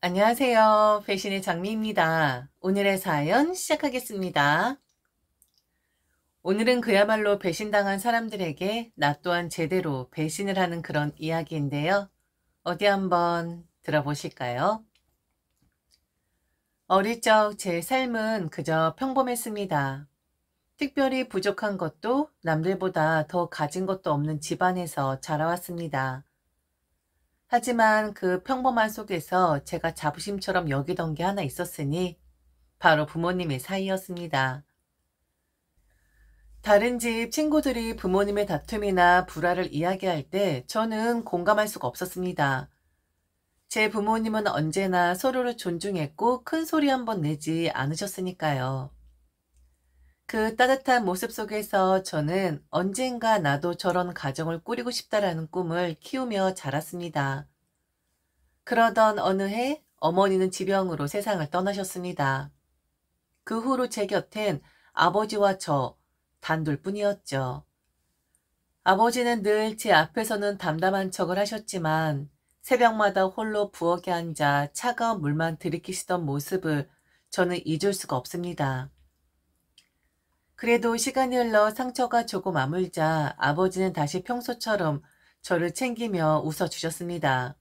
안녕하세요. 배신의 장미입니다. 오늘의 사연 시작하겠습니다. 오늘은 그야말로 배신당한 사람들에게 나 또한 제대로 배신을 하는 그런 이야기인데요. 어디 한번 들어보실까요? 어릴 적 제 삶은 그저 평범했습니다. 특별히 부족한 것도 남들보다 더 가진 것도 없는 집안에서 자라왔습니다. 하지만 그 평범한 속에서 제가 자부심처럼 여기던 게 하나 있었으니 바로 부모님의 사이였습니다. 다른 집 친구들이 부모님의 다툼이나 불화를 이야기할 때 저는 공감할 수가 없었습니다. 제 부모님은 언제나 서로를 존중했고 큰 소리 한 번 내지 않으셨으니까요. 그 따뜻한 모습 속에서 저는 언젠가 나도 저런 가정을 꾸리고 싶다라는 꿈을 키우며 자랐습니다. 그러던 어느 해 어머니는 지병으로 세상을 떠나셨습니다. 그 후로 제 곁엔 아버지와 저 단둘뿐이었죠. 아버지는 늘 제 앞에서는 담담한 척을 하셨지만 새벽마다 홀로 부엌에 앉아 차가운 물만 들이키시던 모습을 저는 잊을 수가 없습니다. 그래도 시간이 흘러 상처가 조금 아물자 아버지는 다시 평소처럼 저를 챙기며 웃어주셨습니다.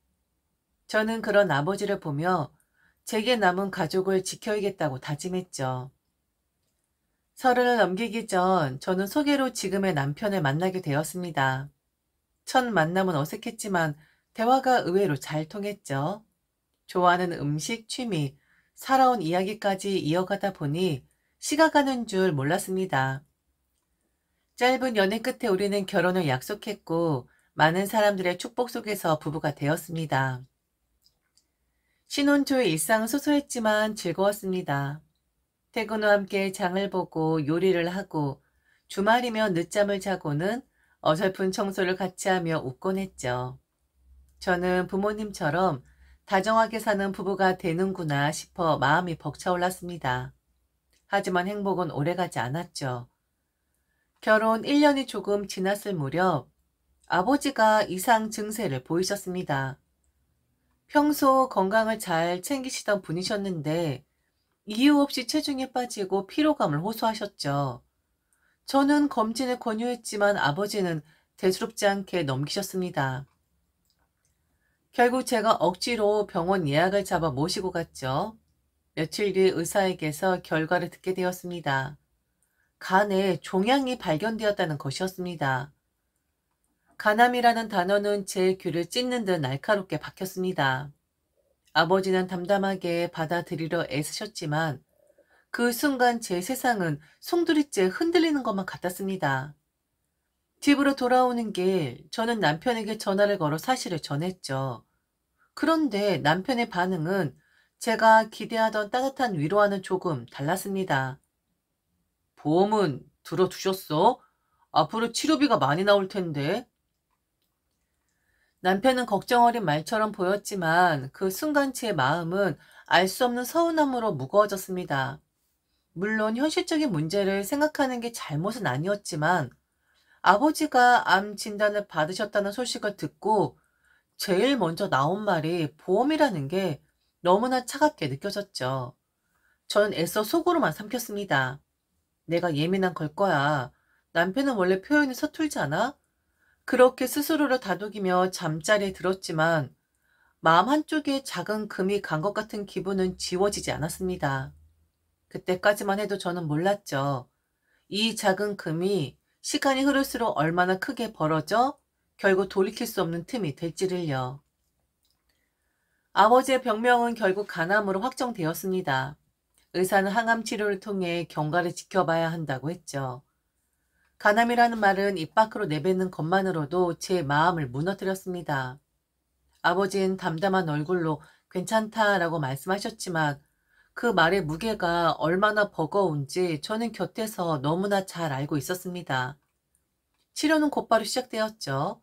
저는 그런 아버지를 보며 제게 남은 가족을 지켜야겠다고 다짐했죠. 서른을 넘기기 전 저는 소개로 지금의 남편을 만나게 되었습니다. 첫 만남은 어색했지만 대화가 의외로 잘 통했죠. 좋아하는 음식, 취미, 살아온 이야기까지 이어가다 보니 시가 가는 줄 몰랐습니다. 짧은 연애 끝에 우리는 결혼을 약속했고 많은 사람들의 축복 속에서 부부가 되었습니다. 신혼 초의 일상은 소소했지만 즐거웠습니다. 퇴근 후 함께 장을 보고 요리를 하고 주말이면 늦잠을 자고는 어설픈 청소를 같이 하며 웃곤 했죠. 저는 부모님처럼 다정하게 사는 부부가 되는구나 싶어 마음이 벅차올랐습니다. 하지만 행복은 오래가지 않았죠. 결혼 1년이 조금 지났을 무렵 아버지가 이상 증세를 보이셨습니다. 평소 건강을 잘 챙기시던 분이셨는데 이유 없이 체중이 빠지고 피로감을 호소하셨죠. 저는 검진을 권유했지만 아버지는 대수롭지 않게 넘기셨습니다. 결국 제가 억지로 병원 예약을 잡아 모시고 갔죠. 며칠 뒤 의사에게서 결과를 듣게 되었습니다. 간에 종양이 발견되었다는 것이었습니다. 간암이라는 단어는 제 귀를 찢는 듯 날카롭게 박혔습니다. 아버지는 담담하게 받아들이려 애쓰셨지만 그 순간 제 세상은 송두리째 흔들리는 것만 같았습니다. 집으로 돌아오는 길, 저는 남편에게 전화를 걸어 사실을 전했죠. 그런데 남편의 반응은 제가 기대하던 따뜻한 위로와는 조금 달랐습니다. 보험은 들어두셨어? 앞으로 치료비가 많이 나올 텐데. 남편은 걱정 어린 말처럼 보였지만 그 순간 제 마음은 알 수 없는 서운함으로 무거워졌습니다. 물론 현실적인 문제를 생각하는 게 잘못은 아니었지만 아버지가 암 진단을 받으셨다는 소식을 듣고 제일 먼저 나온 말이 보험이라는 게 너무나 차갑게 느껴졌죠. 전 애써 속으로만 삼켰습니다. 내가 예민한 걸 거야. 남편은 원래 표현이 서툴지 않아? 그렇게 스스로를 다독이며 잠자리에 들었지만 마음 한쪽에 작은 금이 간 것 같은 기분은 지워지지 않았습니다. 그때까지만 해도 저는 몰랐죠. 이 작은 금이 시간이 흐를수록 얼마나 크게 벌어져 결국 돌이킬 수 없는 틈이 될지를요. 아버지의 병명은 결국 간암으로 확정되었습니다. 의사는 항암 치료를 통해 경과를 지켜봐야 한다고 했죠. 간암이라는 말은 입 밖으로 내뱉는 것만으로도 제 마음을 무너뜨렸습니다. 아버지는 담담한 얼굴로 괜찮다라고 말씀하셨지만 그 말의 무게가 얼마나 버거운지 저는 곁에서 너무나 잘 알고 있었습니다. 치료는 곧바로 시작되었죠.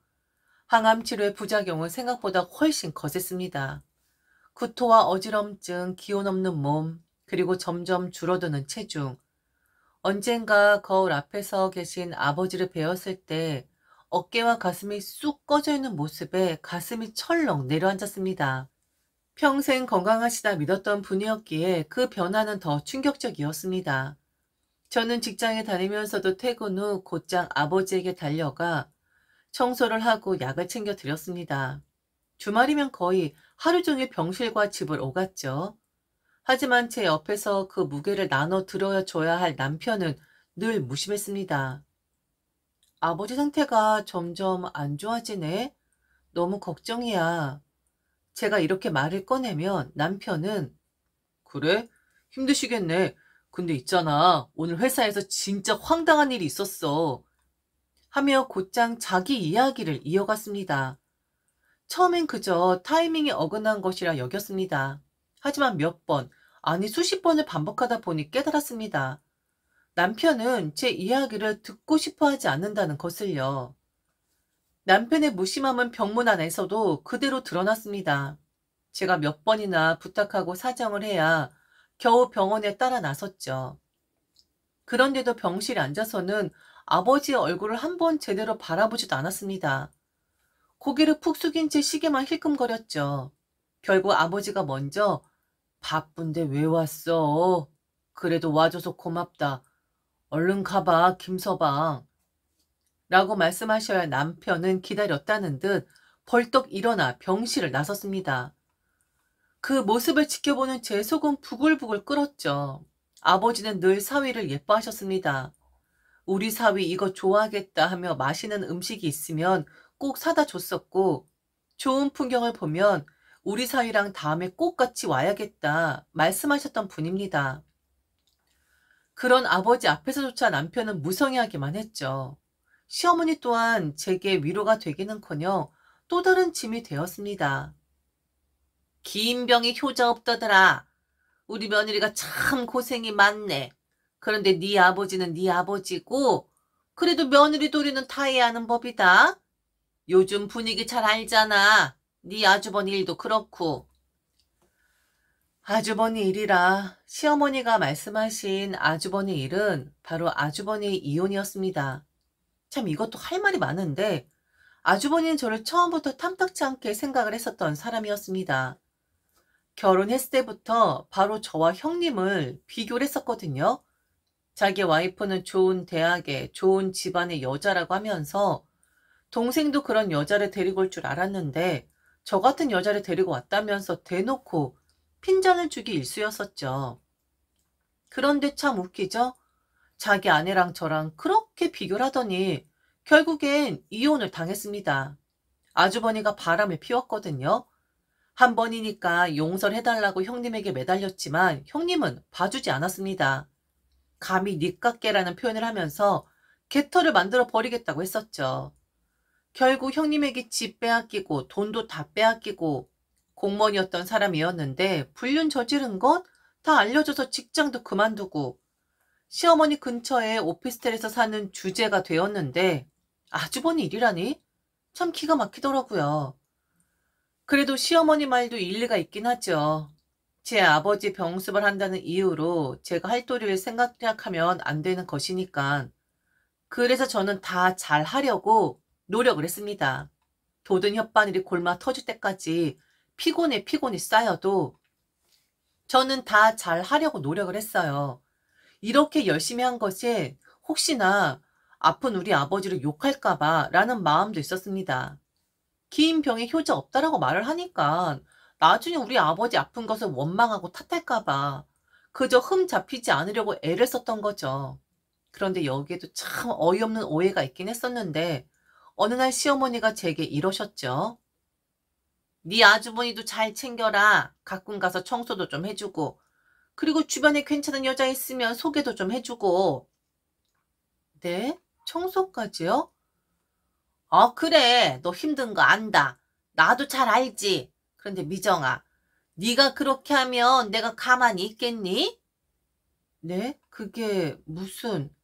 항암 치료의 부작용은 생각보다 훨씬 거셌습니다. 구토와 어지럼증, 기운 없는 몸, 그리고 점점 줄어드는 체중. 언젠가 거울 앞에서 계신 아버지를 뵈었을 때 어깨와 가슴이 쑥 꺼져 있는 모습에 가슴이 철렁 내려앉았습니다. 평생 건강하시다 믿었던 분이었기에 그 변화는 더 충격적이었습니다. 저는 직장에 다니면서도 퇴근 후 곧장 아버지에게 달려가 청소를 하고 약을 챙겨 드렸습니다. 주말이면 거의 하루 종일 병실과 집을 오갔죠. 하지만 제 옆에서 그 무게를 나눠 들어줘야 할 남편은 늘 무심했습니다. 아버지 상태가 점점 안 좋아지네. 너무 걱정이야. 제가 이렇게 말을 꺼내면 남편은 그래? 힘드시겠네. 근데 있잖아. 오늘 회사에서 진짜 황당한 일이 있었어. 하며 곧장 자기 이야기를 이어갔습니다. 처음엔 그저 타이밍이 어긋난 것이라 여겼습니다. 하지만 몇 번, 아니 수십 번을 반복하다 보니 깨달았습니다. 남편은 제 이야기를 듣고 싶어 하지 않는다는 것을요. 남편의 무심함은 병문 안에서도 그대로 드러났습니다. 제가 몇 번이나 부탁하고 사정을 해야 겨우 병원에 따라 나섰죠. 그런데도 병실에 앉아서는 아버지의 얼굴을 한 번 제대로 바라보지도 않았습니다. 고개를 푹 숙인 채 시계만 힐끔거렸죠. 결국 아버지가 먼저 바쁜데 왜 왔어? 그래도 와줘서 고맙다. 얼른 가봐, 김서방. 라고 말씀하셔야 남편은 기다렸다는 듯 벌떡 일어나 병실을 나섰습니다. 그 모습을 지켜보는 제 속은 부글부글 끓었죠. 아버지는 늘 사위를 예뻐하셨습니다. 우리 사위 이거 좋아하겠다 하며 맛있는 음식이 있으면 꼭 사다 줬었고, 좋은 풍경을 보면 우리 사위랑 다음에 꼭 같이 와야겠다 말씀하셨던 분입니다. 그런 아버지 앞에서조차 남편은 무성의하기만 했죠. 시어머니 또한 제게 위로가 되기는커녕 또 다른 짐이 되었습니다. 긴 병이 효자 없더더라. 우리 며느리가 참 고생이 많네. 그런데 네 아버지는 네 아버지고 그래도 며느리 도리는 다 해야 하는 법이다. 요즘 분위기 잘 알잖아. 네 아주버니 일도 그렇고. 아주버니 일이라 시어머니가 말씀하신 아주버니 일은 바로 아주버니의 이혼이었습니다. 참 이것도 할 말이 많은데 아주버니는 저를 처음부터 탐탁치 않게 생각을 했었던 사람이었습니다. 결혼했을 때부터 바로 저와 형님을 비교를 했었거든요. 자기 와이프는 좋은 대학에 좋은 집안의 여자라고 하면서 동생도 그런 여자를 데리고 올 줄 알았는데 저 같은 여자를 데리고 왔다면서 대놓고 핀잔을 주기 일쑤였었죠. 그런데 참 웃기죠? 자기 아내랑 저랑 그렇게 비교를 하더니 결국엔 이혼을 당했습니다. 아주버니가 바람을 피웠거든요. 한 번이니까 용서를 해달라고 형님에게 매달렸지만 형님은 봐주지 않았습니다. 감히 니깎게라는 표현을 하면서 개털을 만들어 버리겠다고 했었죠. 결국 형님에게 집 빼앗기고 돈도 다 빼앗기고 공무원이었던 사람이었는데 불륜 저지른 것 다 알려줘서 직장도 그만두고 시어머니 근처에 오피스텔에서 사는 주제가 되었는데 아주버니 일이라니? 참 기가 막히더라고요. 그래도 시어머니 말도 일리가 있긴 하죠. 제 아버지 병습을 한다는 이유로 제가 할 도리를 생각하면 안 되는 것이니까. 그래서 저는 다 잘하려고 노력을 했습니다. 도든 혓바늘이 골마 터질 때까지 피곤이 쌓여도 저는 다 잘하려고 노력을 했어요. 이렇게 열심히 한 것이 혹시나 아픈 우리 아버지를 욕할까봐 라는 마음도 있었습니다. 긴 병에 효자 없다라고 말을 하니까 나중에 우리 아버지 아픈 것을 원망하고 탓할까봐 그저 흠 잡히지 않으려고 애를 썼던 거죠. 그런데 여기에도 참 어이없는 오해가 있긴 했었는데 어느 날 시어머니가 제게 이러셨죠. 네 아주머니도 잘 챙겨라. 가끔 가서 청소도 좀 해주고 그리고 주변에 괜찮은 여자 있으면 소개도 좀 해주고. 네? 청소까지요? 그래. 너 힘든 거 안다. 나도 잘 알지. 그런데 미정아, 네가 그렇게 하면 내가 가만히 있겠니? 네? 그게 무슨...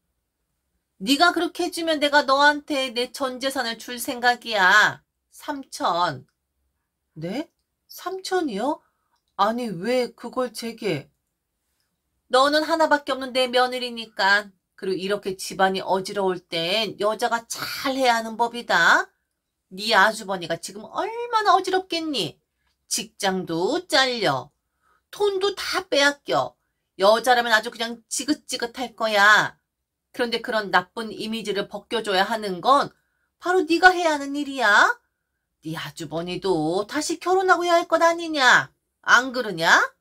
네가 그렇게 해주면 내가 너한테 내 전 재산을 줄 생각이야. 3천. 네? 3천이요? 아니 왜 그걸 제게... 너는 하나밖에 없는 내 며느리니까. 그리고 이렇게 집안이 어지러울 땐 여자가 잘해야 하는 법이다. 네 아주버니가 지금 얼마나 어지럽겠니? 직장도 잘려. 돈도 다 빼앗겨. 여자라면 아주 그냥 지긋지긋할 거야. 그런데 그런 나쁜 이미지를 벗겨줘야 하는 건 바로 네가 해야 하는 일이야. 네 아주버니도 다시 결혼하고 해야 할 것 아니냐? 안 그러냐?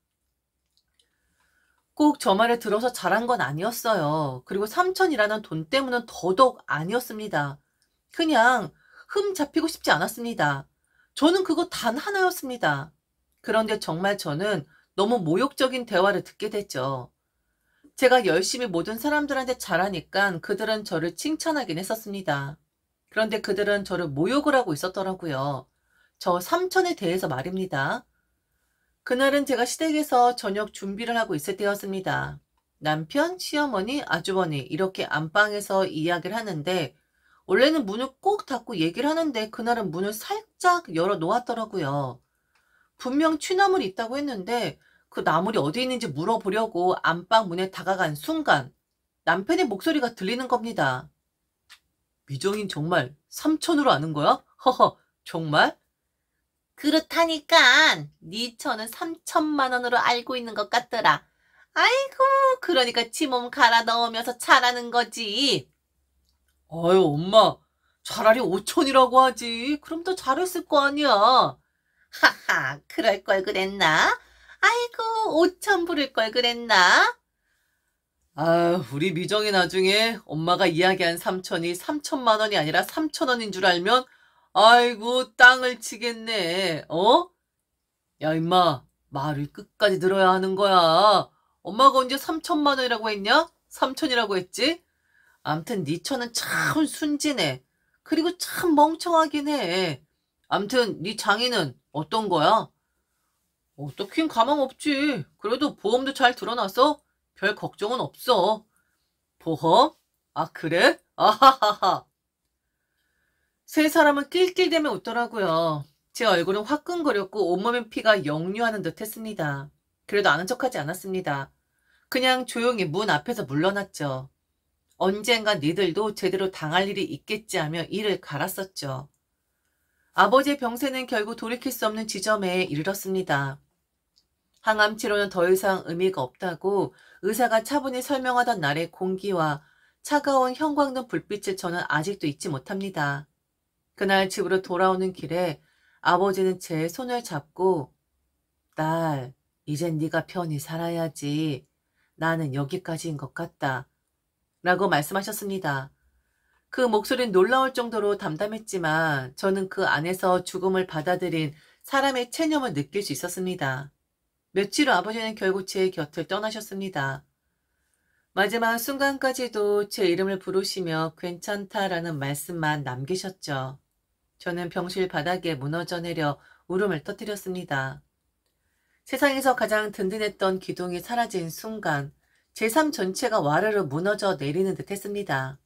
꼭 저 말을 들어서 잘한 건 아니었어요. 그리고 삼천이라는 돈 때문은 더더욱 아니었습니다. 그냥 흠 잡히고 싶지 않았습니다. 저는 그거 단 하나였습니다. 그런데 정말 저는 너무 모욕적인 대화를 듣게 됐죠. 제가 열심히 모든 사람들한테 잘하니까 그들은 저를 칭찬하긴 했었습니다. 그런데 그들은 저를 모욕을 하고 있었더라고요. 저 삼천에 대해서 말입니다. 그날은 제가 시댁에서 저녁 준비를 하고 있을 때였습니다. 남편, 시어머니, 아주버니 이렇게 안방에서 이야기를 하는데 원래는 문을 꼭 닫고 얘기를 하는데 그날은 문을 살짝 열어 놓았더라고요. 분명 취나물이 있다고 했는데 그 나물이 어디 있는지 물어보려고 안방 문에 다가간 순간 남편의 목소리가 들리는 겁니다. 미정인 정말 삼천으로 아는 거야? 허허, 정말? 그렇다니까 네 처는 3천만 원으로 알고 있는 것 같더라. 아이고, 그러니까 지 몸 갈아 넣으면서 잘하는 거지. 아유, 엄마, 차라리 5천이라고 하지. 그럼 더 잘했을 거 아니야. 하하, 그럴 걸 그랬나? 아이고, 5천 부를 걸 그랬나? 아, 우리 미정이 나중에 엄마가 이야기한 삼천이 3천만 원이 아니라 3천 원인 줄 알면 아이고 땅을 치겠네. 어? 야, 임마, 말을 끝까지 들어야 하는 거야. 엄마가 언제 3천만 원이라고 했냐? 3천이라고 했지? 암튼 네 처는 참 순진해. 그리고 참 멍청하긴 해. 암튼 네 장인은 어떤 거야? 어떻긴 가망 없지. 그래도 보험도 잘 들어놔서 별 걱정은 없어. 보험? 아, 그래? 아하하하. 세 사람은 낄낄대며 웃더라고요. 제 얼굴은 화끈거렸고 온몸의 피가 역류하는 듯 했습니다. 그래도 아는 척하지 않았습니다. 그냥 조용히 문 앞에서 물러났죠. 언젠가 니들도 제대로 당할 일이 있겠지 하며 이를 갈았었죠. 아버지의 병세는 결국 돌이킬 수 없는 지점에 이르렀습니다. 항암 치료는 더 이상 의미가 없다고 의사가 차분히 설명하던 날의 공기와 차가운 형광등 불빛을 저는 아직도 잊지 못합니다. 그날 집으로 돌아오는 길에 아버지는 제 손을 잡고 딸, 이젠 네가 편히 살아야지. 나는 여기까지인 것 같다. 라고 말씀하셨습니다. 그 목소리는 놀라울 정도로 담담했지만 저는 그 안에서 죽음을 받아들인 사람의 체념을 느낄 수 있었습니다. 며칠 후 아버지는 결국 제 곁을 떠나셨습니다. 마지막 순간까지도 제 이름을 부르시며 괜찮다라는 말씀만 남기셨죠. 저는 병실 바닥에 무너져 내려 울음을 터뜨렸습니다. 세상에서 가장 든든했던 기둥이 사라진 순간 제 삶 전체가 와르르 무너져 내리는 듯 했습니다.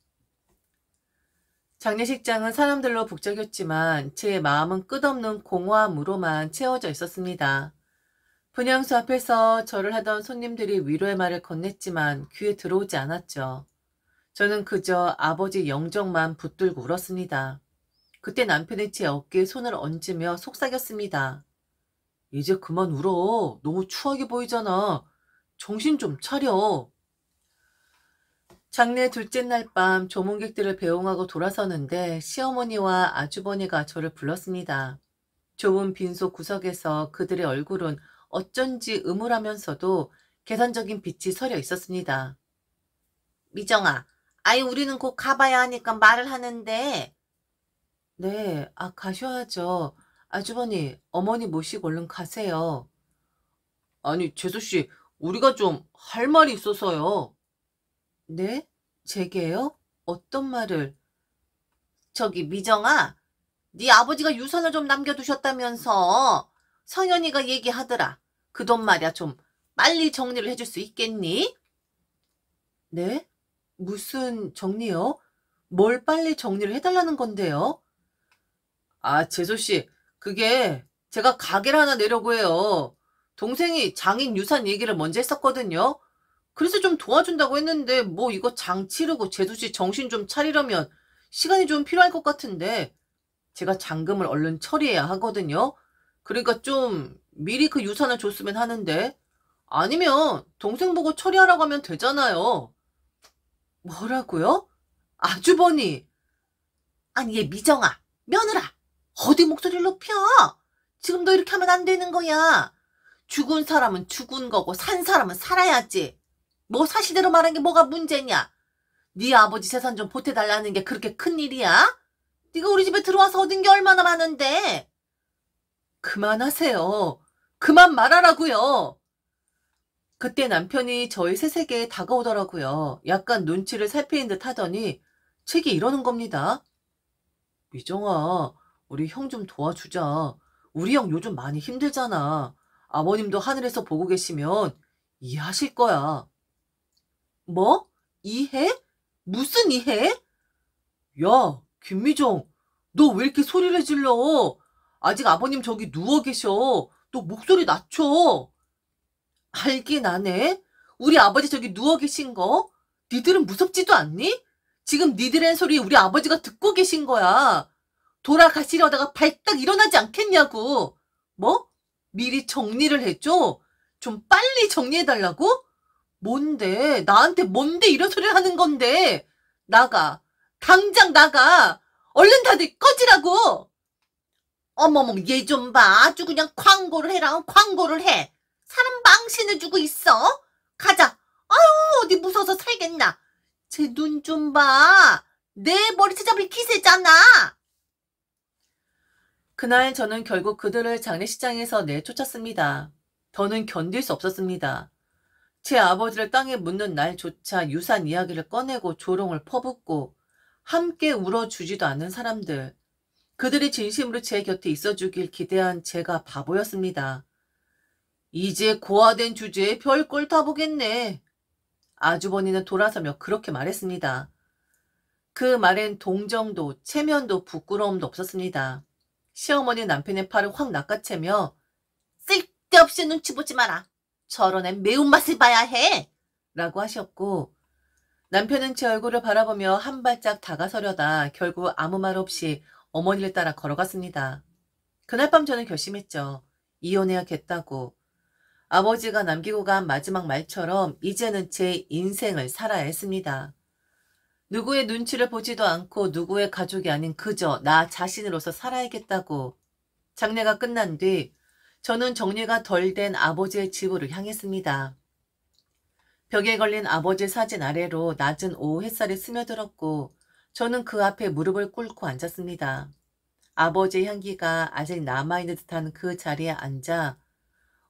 장례식장은 사람들로 북적였지만 제 마음은 끝없는 공허함으로만 채워져 있었습니다. 분향소 앞에서 절을 하던 손님들이 위로의 말을 건넸지만 귀에 들어오지 않았죠. 저는 그저 아버지 영정만 붙들고 울었습니다. 그때 남편이 제 어깨에 손을 얹으며 속삭였습니다. 이제 그만 울어. 너무 추하게 보이잖아. 정신 좀 차려. 장례 둘째 날 밤 조문객들을 배웅하고 돌아서는데 시어머니와 아주버니가 저를 불렀습니다. 좁은 빈소 구석에서 그들의 얼굴은 어쩐지 음울하면서도 계산적인 빛이 서려 있었습니다. 미정아, 아이 우리는 곧 가봐야 하니까 말을 하는데. 네, 가셔야죠. 아주버니, 어머니 모시고 얼른 가세요. 아니, 재수씨, 우리가 좀 할 말이 있어서요. 네? 제게요? 어떤 말을? 저기 미정아, 네 아버지가 유산을 좀 남겨두셨다면서 성현이가 얘기하더라. 그 돈 말이야 좀 빨리 정리를 해줄 수 있겠니? 네? 무슨 정리요? 뭘 빨리 정리를 해달라는 건데요? 아, 재수씨, 그게 제가 가게를 하나 내려고 해요. 동생이 장인 유산 얘기를 먼저 했었거든요. 그래서 좀 도와준다고 했는데 뭐 이거 장 치르고 재수씨 정신 좀 차리려면 시간이 좀 필요할 것 같은데 제가 잔금을 얼른 처리해야 하거든요. 그러니까 좀 미리 그 유산을 줬으면 하는데. 아니면 동생 보고 처리하라고 하면 되잖아요. 뭐라고요? 아주버니. 아니 얘 미정아, 며느라, 어디 목소리를 높여? 지금 너 이렇게 하면 안 되는 거야. 죽은 사람은 죽은 거고 산 사람은 살아야지. 뭐 사실대로 말한 게 뭐가 문제냐? 네 아버지 재산 좀 보태달라는 게 그렇게 큰일이야? 네가 우리 집에 들어와서 얻은 게 얼마나 많은데. 그만하세요. 그만 말하라고요. 그때 남편이 저희 새세계에 다가오더라고요. 약간 눈치를 살피는 듯 하더니 책이 이러는 겁니다. 미정아, 우리 형 좀 도와주자. 우리 형 요즘 많이 힘들잖아. 아버님도 하늘에서 보고 계시면 이해하실 거야. 뭐? 이해? 무슨 이해? 야, 김미정, 너 왜 이렇게 소리를 질러? 아직 아버님 저기 누워 계셔. 너 목소리 낮춰. 알긴 아네. 우리 아버지 저기 누워 계신 거? 니들은 무섭지도 않니? 지금 니들의 소리 우리 아버지가 듣고 계신 거야. 돌아가시려다가 발딱 일어나지 않겠냐고. 뭐? 미리 정리를 해줘? 좀 빨리 정리해달라고? 뭔데? 나한테 뭔데 이런 소리를 하는 건데? 나가. 당장 나가. 얼른 다들 꺼지라고. 어머머, 얘 좀 봐. 아주 그냥 광고를 해라. 광고를 해. 사람 망신을 주고 있어. 가자. 아유, 어디 무서워서 살겠나. 제 눈 좀 봐. 내 머리채 잡을 기세잖아. 그날 저는 결국 그들을 장례식장에서 내쫓았습니다. 더는 견딜 수 없었습니다. 제 아버지를 땅에 묻는 날조차 유산 이야기를 꺼내고 조롱을 퍼붓고 함께 울어주지도 않는 사람들. 그들이 진심으로 제 곁에 있어주길 기대한 제가 바보였습니다. 이제 고아된 주제에 별걸 다 보겠네. 아주버니는 돌아서며 그렇게 말했습니다. 그 말엔 동정도 체면도 부끄러움도 없었습니다. 시어머니 남편의 팔을 확 낚아채며 쓸데없이 눈치 보지 마라. 저런 애 매운맛을 봐야 해. 라고 하셨고 남편은 제 얼굴을 바라보며 한 발짝 다가서려다 결국 아무 말 없이 어머니를 따라 걸어갔습니다. 그날 밤 저는 결심했죠. 이혼해야겠다고. 아버지가 남기고 간 마지막 말처럼 이제는 제 인생을 살아야 했습니다. 누구의 눈치를 보지도 않고 누구의 가족이 아닌 그저 나 자신으로서 살아야겠다고. 장례가 끝난 뒤 저는 정리가 덜 된 아버지의 집으로 향했습니다. 벽에 걸린 아버지 사진 아래로 낮은 오후 햇살이 스며들었고 저는 그 앞에 무릎을 꿇고 앉았습니다. 아버지의 향기가 아직 남아있는 듯한 그 자리에 앉아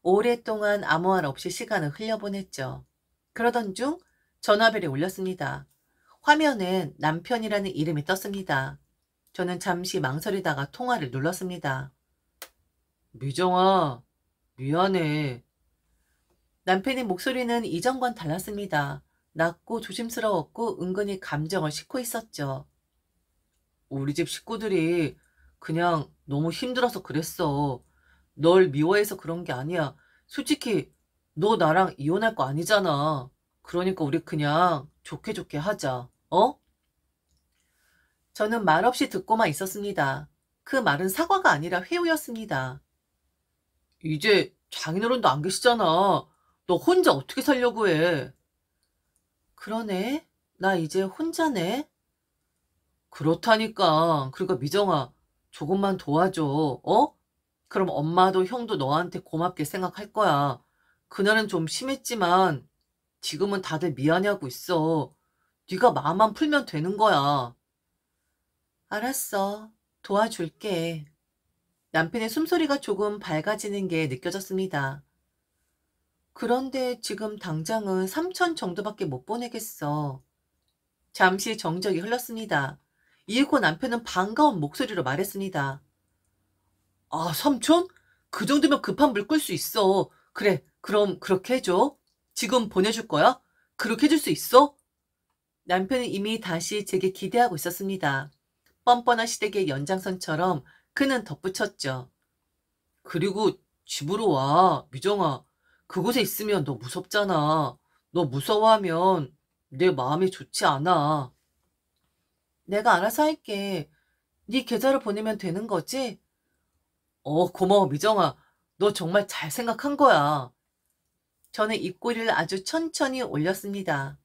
오랫동안 아무 말 없이 시간을 흘려보냈죠. 그러던 중 전화벨이 울렸습니다. 화면엔 남편이라는 이름이 떴습니다. 저는 잠시 망설이다가 통화를 눌렀습니다. 미정아, 미안해. 남편의 목소리는 이전과는 달랐습니다. 낮고 조심스러웠고 은근히 감정을 싣고 있었죠. 우리 집 식구들이 그냥 너무 힘들어서 그랬어. 널 미워해서 그런 게 아니야. 솔직히 너 나랑 이혼할 거 아니잖아. 그러니까 우리 그냥 좋게 좋게 하자. 어? 저는 말없이 듣고만 있었습니다. 그 말은 사과가 아니라 회유였습니다. 이제 장인어른도 안 계시잖아. 너 혼자 어떻게 살려고 해? 그러네. 나 이제 혼자네. 그렇다니까. 그러니까 미정아, 조금만 도와줘. 어? 그럼 엄마도 형도 너한테 고맙게 생각할 거야. 그날은 좀 심했지만 지금은 다들 미안해하고 있어. 네가 마음만 풀면 되는 거야. 알았어. 도와줄게. 남편의 숨소리가 조금 밝아지는 게 느껴졌습니다. 그런데 지금 당장은 3천 정도밖에 못 보내겠어. 잠시 정적이 흘렀습니다. 이윽고 남편은 반가운 목소리로 말했습니다. 아, 3천? 그 정도면 급한 불 끌 수 있어. 그래, 그럼 그렇게 해줘. 지금 보내줄 거야? 그렇게 해줄 수 있어? 남편은 이미 다시 제게 기대하고 있었습니다. 뻔뻔한 시댁의 연장선처럼 그는 덧붙였죠. 그리고 집으로 와, 미정아. 그곳에 있으면 너 무섭잖아. 너 무서워하면 내 마음이 좋지 않아. 내가 알아서 할게. 네 계좌로 보내면 되는 거지? 고마워, 미정아. 너 정말 잘 생각한 거야. 저는 입꼬리를 아주 천천히 올렸습니다.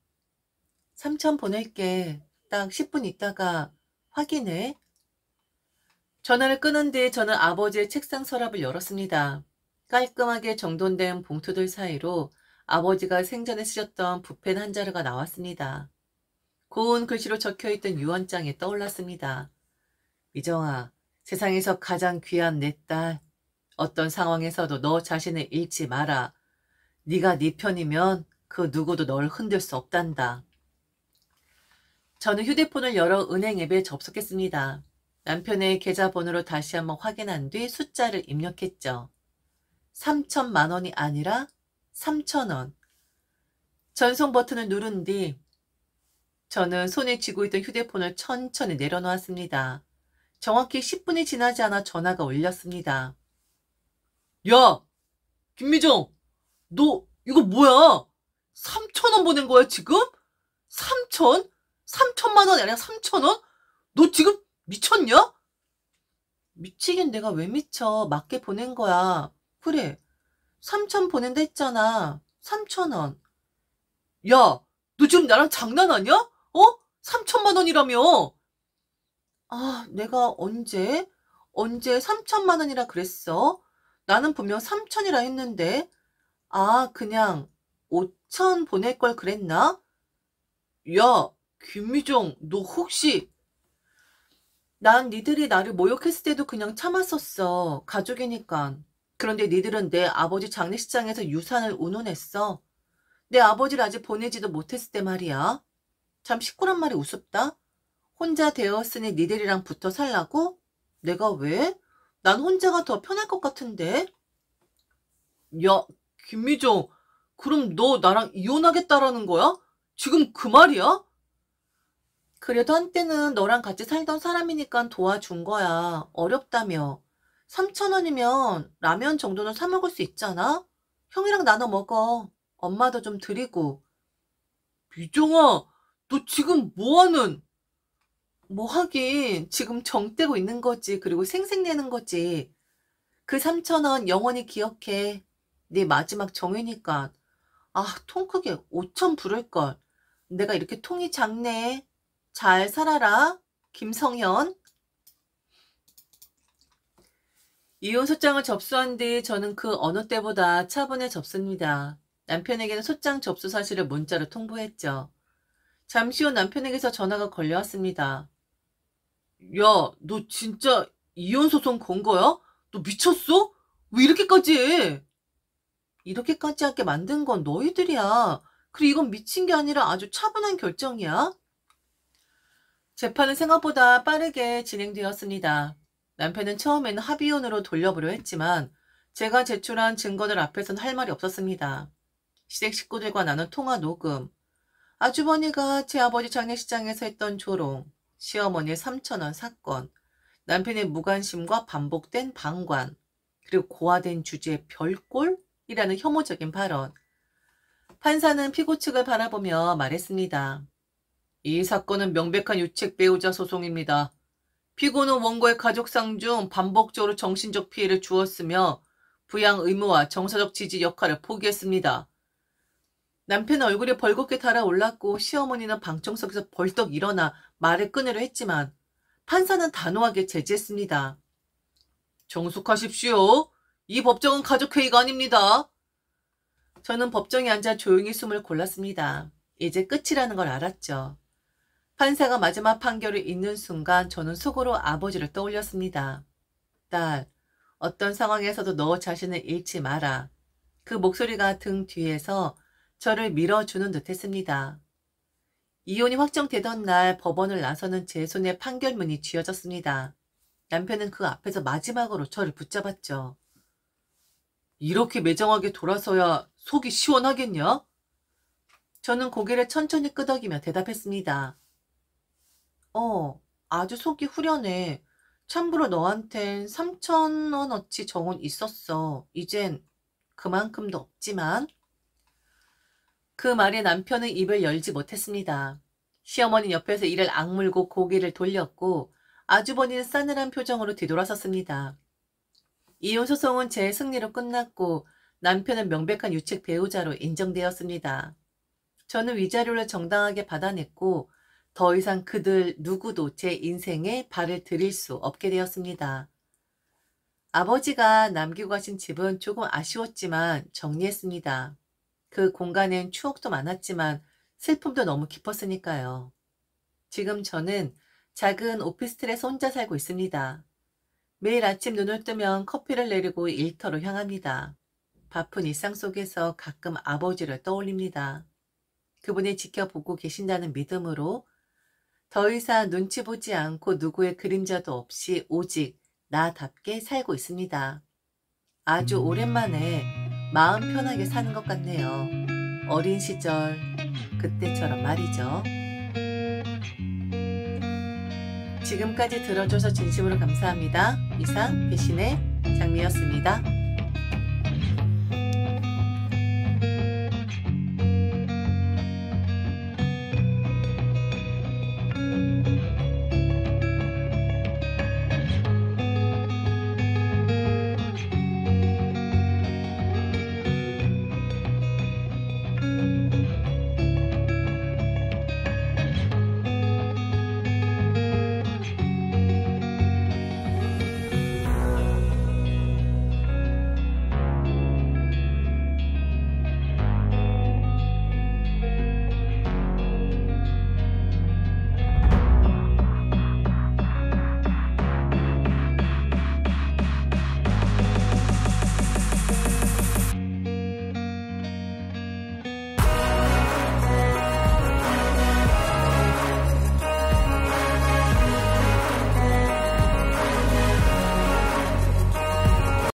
3천 보낼게. 딱 10분 있다가 확인해. 전화를 끊은 뒤 저는 아버지의 책상 서랍을 열었습니다. 깔끔하게 정돈된 봉투들 사이로 아버지가 생전에 쓰셨던 붓펜 한 자루가 나왔습니다. 고운 글씨로 적혀있던 유언장에 떠올랐습니다. 미정아, 세상에서 가장 귀한 내 딸. 어떤 상황에서도 너 자신을 잃지 마라. 네가 네 편이면 그 누구도 널 흔들 수 없단다. 저는 휴대폰을 열어 은행 앱에 접속했습니다. 남편의 계좌번호로 다시 한번 확인한 뒤 숫자를 입력했죠. 3천만 원이 아니라 3천 원. 전송 버튼을 누른 뒤 저는 손에 쥐고 있던 휴대폰을 천천히 내려놓았습니다. 정확히 10분이 지나지 않아 전화가 울렸습니다. 야, 김미정, 너 이거 뭐야? 3천 원 보낸 거야 지금? 3천? 3천만 원이 아니라 3천 원? 너 지금 미쳤냐? 미치긴 내가 왜 미쳐. 맞게 보낸 거야. 그래, 3천 보낸다 했잖아. 3천 원. 야, 너 지금 나랑 장난하냐? 3천만 원이라며. 아, 내가 언제 3천만 원이라 그랬어? 나는 분명 3천이라 했는데. 아, 그냥 5천 보낼 걸 그랬나? 야, 김미정, 너 혹시... 난 니들이 나를 모욕했을 때도 그냥 참았었어. 가족이니까. 그런데 니들은 내 아버지 장례식장에서 유산을 운운했어. 내 아버지를 아직 보내지도 못했을 때 말이야. 참 시끄란 말이 우습다. 혼자 되었으니 니들이랑 붙어 살라고? 내가 왜? 난 혼자가 더 편할 것 같은데. 야, 김미정, 그럼 너 나랑 이혼하겠다라는 거야? 지금 그 말이야? 그래도 한때는 너랑 같이 살던 사람이니까 도와준 거야. 어렵다며. 3천 원이면 라면 정도는 사 먹을 수 있잖아? 형이랑 나눠 먹어. 엄마도 좀 드리고. 미정아, 너 지금 뭐하는... 뭐 하긴 지금 정 떼고 있는 거지. 그리고 생색내는 거지. 그 3천 원 영원히 기억해. 네 마지막 정이니까. 아, 통 크게 5천 부를걸. 내가 이렇게 통이 작네. 잘 살아라. 김성현. 이혼 소장을 접수한 뒤 저는 그 어느 때보다 차분해졌습니다. 남편에게는 소장 접수 사실을 문자로 통보했죠. 잠시 후 남편에게서 전화가 걸려왔습니다. 야, 너 진짜 이혼 소송 건 거야? 너 미쳤어? 왜 이렇게까지 해? 이렇게까지 하게 만든 건 너희들이야. 그리고 이건 미친 게 아니라 아주 차분한 결정이야. 재판은 생각보다 빠르게 진행되었습니다. 남편은 처음에는 합의혼으로 돌려보려 했지만 제가 제출한 증거들 앞에선 할 말이 없었습니다. 시댁 식구들과 나눈 통화 녹음, 아주버니가 제 아버지 장례식장에서 했던 조롱, 시어머니의 3천 원 사건, 남편의 무관심과 반복된 방관, 그리고 고화된 주제의 별꼴이라는 혐오적인 발언. 판사는 피고 측을 바라보며 말했습니다. 이 사건은 명백한 유책 배우자 소송입니다. 피고는 원고의 가족상 중 반복적으로 정신적 피해를 주었으며 부양 의무와 정서적 지지 역할을 포기했습니다. 남편은 얼굴이 벌겋게 달아올랐고 시어머니는 방청석에서 벌떡 일어나 말을 끊으려 했지만 판사는 단호하게 제지했습니다. 정숙하십시오. 이 법정은 가족회의가 아닙니다. 저는 법정에 앉아 조용히 숨을 골랐습니다. 이제 끝이라는 걸 알았죠. 판사가 마지막 판결을 읽는 순간 저는 속으로 아버지를 떠올렸습니다. 딸, 어떤 상황에서도 너 자신을 잃지 마라. 그 목소리가 등 뒤에서 저를 밀어주는 듯 했습니다. 이혼이 확정되던 날 법원을 나서는 제 손에 판결문이 쥐어졌습니다. 남편은 그 앞에서 마지막으로 저를 붙잡았죠. 이렇게 매정하게 돌아서야 속이 시원하겠냐? 저는 고개를 천천히 끄덕이며 대답했습니다. 아주 속이 후련해. 참고로 너한텐 3천 원어치 정은 있었어. 이젠 그만큼도 없지만. 그 말에 남편은 입을 열지 못했습니다. 시어머니 옆에서 이를 악물고 고개를 돌렸고 아주버니는 싸늘한 표정으로 뒤돌아섰습니다. 이혼 소송은 제 승리로 끝났고 남편은 명백한 유책 배우자로 인정되었습니다. 저는 위자료를 정당하게 받아냈고 더 이상 그들 누구도 제 인생에 발을 들일 수 없게 되었습니다. 아버지가 남기고 가신 집은 조금 아쉬웠지만 정리했습니다. 그 공간엔 추억도 많았지만 슬픔도 너무 깊었으니까요. 지금 저는 작은 오피스텔에서 혼자 살고 있습니다. 매일 아침 눈을 뜨면 커피를 내리고 일터로 향합니다. 바쁜 일상 속에서 가끔 아버지를 떠올립니다. 그분이 지켜보고 계신다는 믿음으로 더 이상 눈치 보지 않고 누구의 그림자도 없이 오직 나답게 살고 있습니다. 아주 오랜만에 마음 편하게 사는 것 같네요. 어린 시절 그때처럼 말이죠. 지금까지 들어줘서 진심으로 감사합니다. 이상 배신의 장미였습니다.